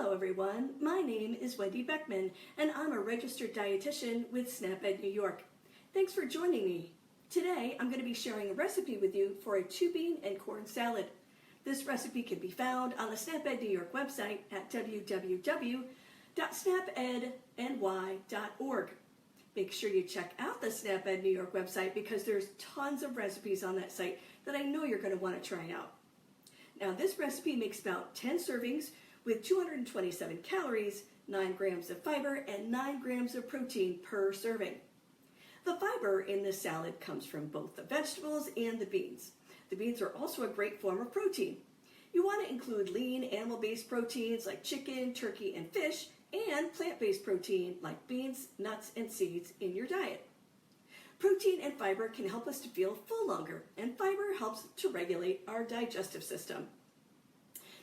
Hello everyone, my name is Wendy Beckman and I'm a registered dietitian with SNAP-Ed New York. Thanks for joining me. Today I'm going to be sharing a recipe with you for a 2-bean and corn salad. This recipe can be found on the SNAP-Ed New York website at www.snapedny.org. Make sure you check out the SNAP-Ed New York website because there's tons of recipes on that site that I know you're going to want to try out. Now this recipe makes about 10 servings with 227 calories, 9 grams of fiber, and 9 grams of protein per serving. The fiber in this salad comes from both the vegetables and the beans. The beans are also a great form of protein. You want to include lean animal-based proteins like chicken, turkey, and fish, and plant-based protein like beans, nuts, and seeds in your diet. Protein and fiber can help us to feel full longer, and fiber helps to regulate our digestive system.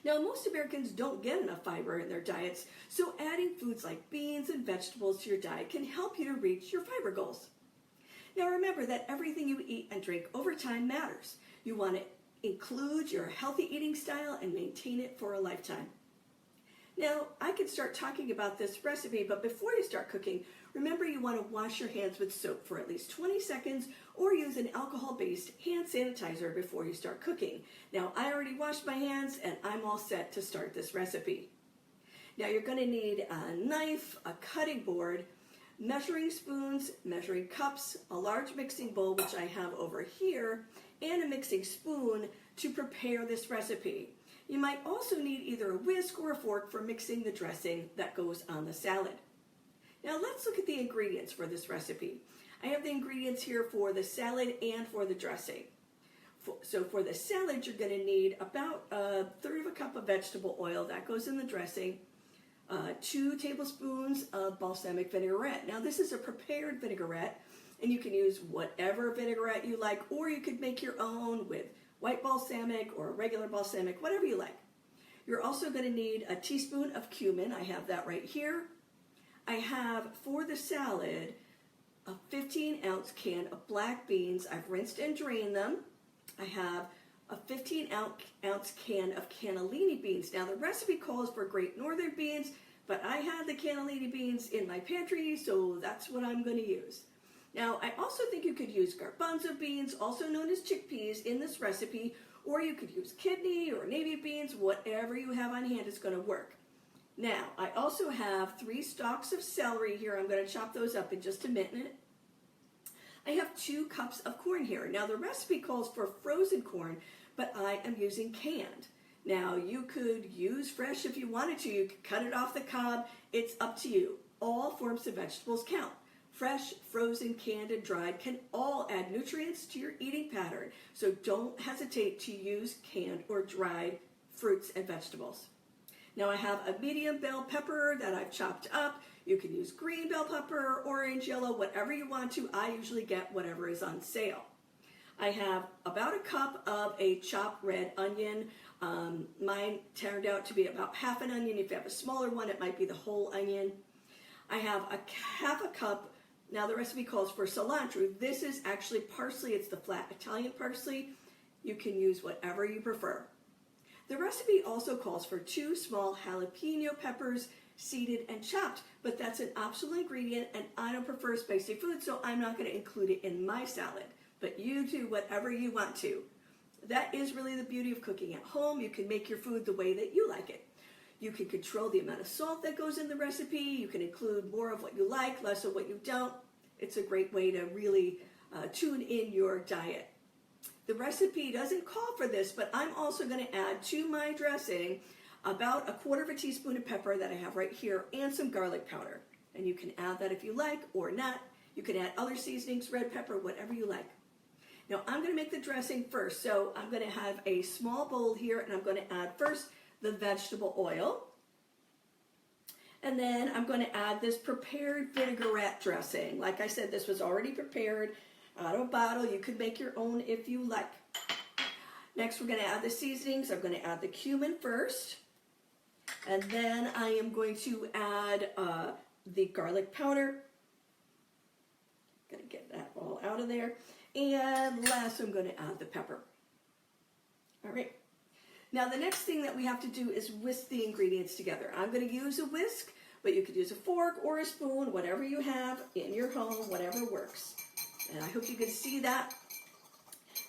Now, most Americans don't get enough fiber in their diets, so adding foods like beans and vegetables to your diet can help you to reach your fiber goals. Now, remember that everything you eat and drink over time matters. You want to include your healthy eating style and maintain it for a lifetime. Now, I could start talking about this recipe, but before you start cooking, remember you want to wash your hands with soap for at least 20 seconds or use an alcohol-based hand sanitizer before you start cooking. Now, I already washed my hands and I'm all set to start this recipe. Now, you're going to need a knife, a cutting board, measuring spoons, measuring cups, a large mixing bowl, which I have over here, and a mixing spoon to prepare this recipe. You might also need either a whisk or a fork for mixing the dressing that goes on the salad. Now let's look at the ingredients for this recipe. I have the ingredients here for the salad and for the dressing. So for the salad, you're going to need about a third of a cup of vegetable oil. That goes in the dressing. 2 tablespoons of balsamic vinaigrette. Now this is a prepared vinaigrette, and you can use whatever vinaigrette you like, or you could make your own with white balsamic or regular balsamic, whatever you like. You're also going to need a teaspoon of cumin. I have that right here. I have, for the salad, a 15-ounce can of black beans. I've rinsed and drained them. I have a 15-ounce can of cannellini beans. Now, the recipe calls for Great Northern beans, but I had the cannellini beans in my pantry, so that's what I'm going to use. Now, I also think you could use garbanzo beans, also known as chickpeas, in this recipe, or you could use kidney or navy beans. Whatever you have on hand is going to work. Now, I also have 3 stalks of celery here. I'm going to chop those up in just a minute. I have 2 cups of corn here. Now, the recipe calls for frozen corn, but I am using canned. Now, you could use fresh if you wanted to. You could cut it off the cob. It's up to you. All forms of vegetables count. Fresh, frozen, canned, and dried can all add nutrients to your eating pattern, so don't hesitate to use canned or dried fruits and vegetables. Now I have a medium bell pepper that I've chopped up. You can use green bell pepper, orange, yellow, whatever you want to. I usually get whatever is on sale. I have about a cup of a chopped red onion. Mine turned out to be about half an onion. If you have a smaller one, it might be the whole onion. I have half a cup. Now the recipe calls for cilantro. This is actually parsley. It's the flat Italian parsley. You can use whatever you prefer. The recipe also calls for 2 small jalapeno peppers, seeded and chopped, but that's an optional ingredient and I don't prefer spicy food, so I'm not going to include it in my salad. But you do whatever you want to. That is really the beauty of cooking at home. You can make your food the way that you like it. You can control the amount of salt that goes in the recipe. You can include more of what you like, less of what you don't. It's a great way to really tune in your diet. The recipe doesn't call for this, but I'm also going to add to my dressing about a quarter of a teaspoon of pepper that I have right here and some garlic powder. And you can add that if you like or not. You can add other seasonings, red pepper, whatever you like. Now I'm going to make the dressing first. So I'm going to have a small bowl here and I'm going to add first the vegetable oil. And then I'm going to add this prepared vinaigrette dressing. Like I said, this was already prepared out of a bottle. You could make your own if you like. Next, we're going to add the seasonings. I'm going to add the cumin first. And then I am going to add the garlic powder. Going to get that all out of there. And last, I'm going to add the pepper. All right. Now the next thing that we have to do is whisk the ingredients together. I'm going to use a whisk, but you could use a fork or a spoon, whatever you have in your home, whatever works. And I hope you can see that.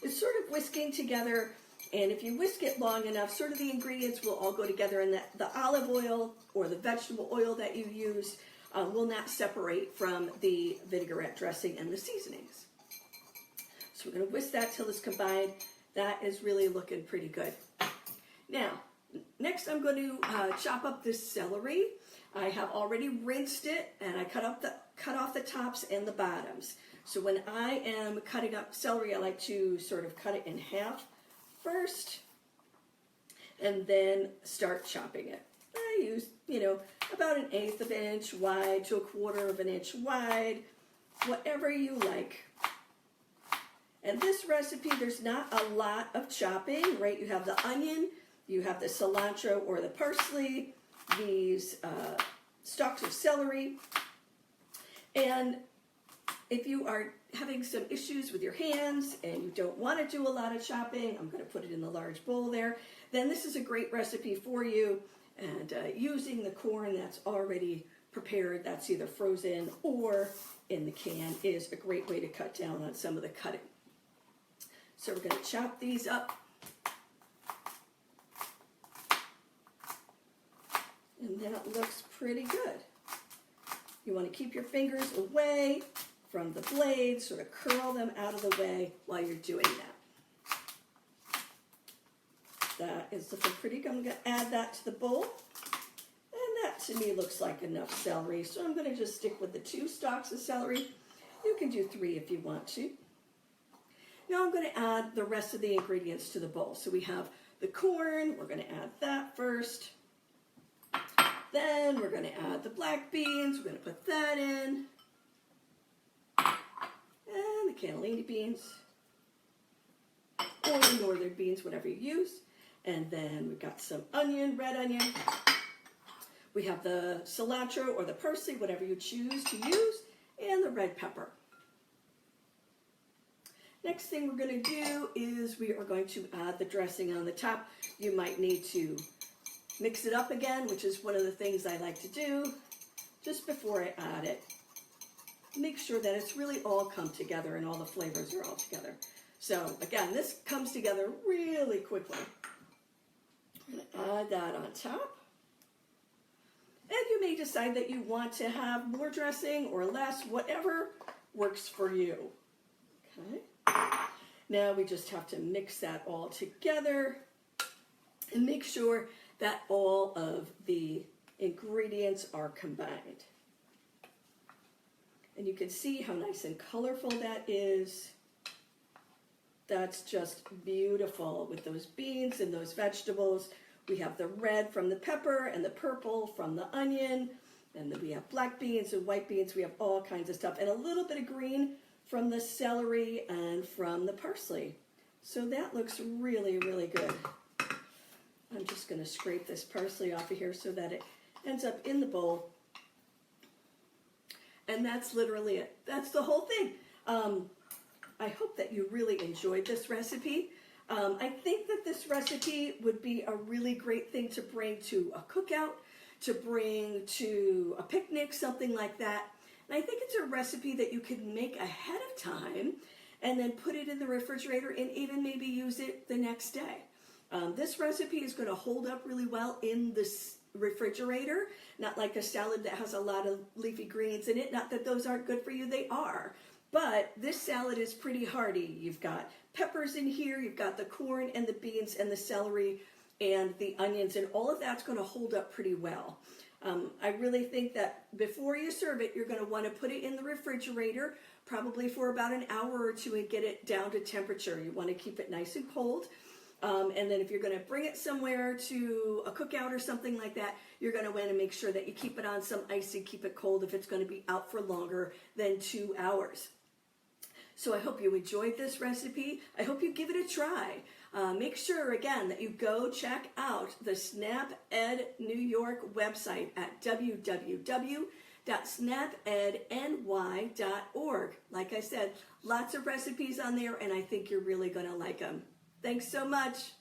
It's sort of whisking together, and if you whisk it long enough, sort of the ingredients will all go together, and the olive oil or the vegetable oil that you use will not separate from the vinaigrette dressing and the seasonings. So we're going to whisk that till it's combined. That is really looking pretty good. Now, next I'm going to chop up this celery. I have already rinsed it, and I cut off the tops and the bottoms. So when I am cutting up celery, I like to sort of cut it in half first, and then start chopping it. I use, about 1/8 of an inch wide to 1/4 of an inch wide, whatever you like. And this recipe, there's not a lot of chopping, right? You have the onion, you have the cilantro or the parsley, these stalks of celery, and if you are having some issues with your hands and you don't want to do a lot of chopping, I'm going to put it in the large bowl there, then this is a great recipe for you. And using the corn that's already prepared, that's either frozen or in the can, is a great way to cut down on some of the cutting. So we're going to chop these up. And that looks pretty good. You want to keep your fingers away from the blades, sort of curl them out of the way while you're doing that. That is looking pretty good. I'm going to add that to the bowl. And that to me looks like enough celery. So I'm going to just stick with the 2 stalks of celery. You can do 3 if you want to. Now I'm going to add the rest of the ingredients to the bowl. So we have the corn. We're going to add that first. Then we're going to add the black beans. We're going to put that in. And the cannellini beans, or the northern beans, whatever you use. And then we've got some onion, red onion. We have the cilantro or the parsley, whatever you choose to use, and the red pepper. Next thing we're going to do is we are going to add the dressing on the top. You might need to mix it up again, which is one of the things I like to do just before I add it. Make sure that it's really all come together and all the flavors are all together. So again, this comes together really quickly. I'm going to add that on top. And you may decide that you want to have more dressing or less, whatever works for you. Okay. Now we just have to mix that all together and make sure that all of the ingredients are combined. And you can see how nice and colorful that is. That's just beautiful with those beans and those vegetables. We have the red from the pepper and the purple from the onion. And then we have black beans and white beans. We have all kinds of stuff. And a little bit of green from the celery and from the parsley. So that looks really, really good. I'm just going to scrape this parsley off of here so that it ends up in the bowl. And that's literally it. That's the whole thing. I hope that you really enjoyed this recipe. I think that this recipe would be a really great thing to bring to a cookout, to bring to a picnic, something like that. And I think it's a recipe that you could make ahead of time and then put it in the refrigerator and even maybe use it the next day. This recipe is going to hold up really well in this refrigerator, not like a salad that has a lot of leafy greens in it. Not that those aren't good for you, they are. But this salad is pretty hearty. You've got peppers in here, you've got the corn and the beans and the celery and the onions, and all of that's going to hold up pretty well. I really think that before you serve it, you're going to want to put it in the refrigerator, probably for about an hour or 2, and get it down to temperature. You want to keep it nice and cold. And then if you're going to bring it somewhere to a cookout or something like that, you're going to want to make sure that you keep it on some ice and keep it cold if it's going to be out for longer than 2 hours. So I hope you enjoyed this recipe. I hope you give it a try. Make sure, again, that you go check out the Snap Ed New York website at www.snapedny.org. Like I said, lots of recipes on there, and I think you're really going to like them. Thanks so much.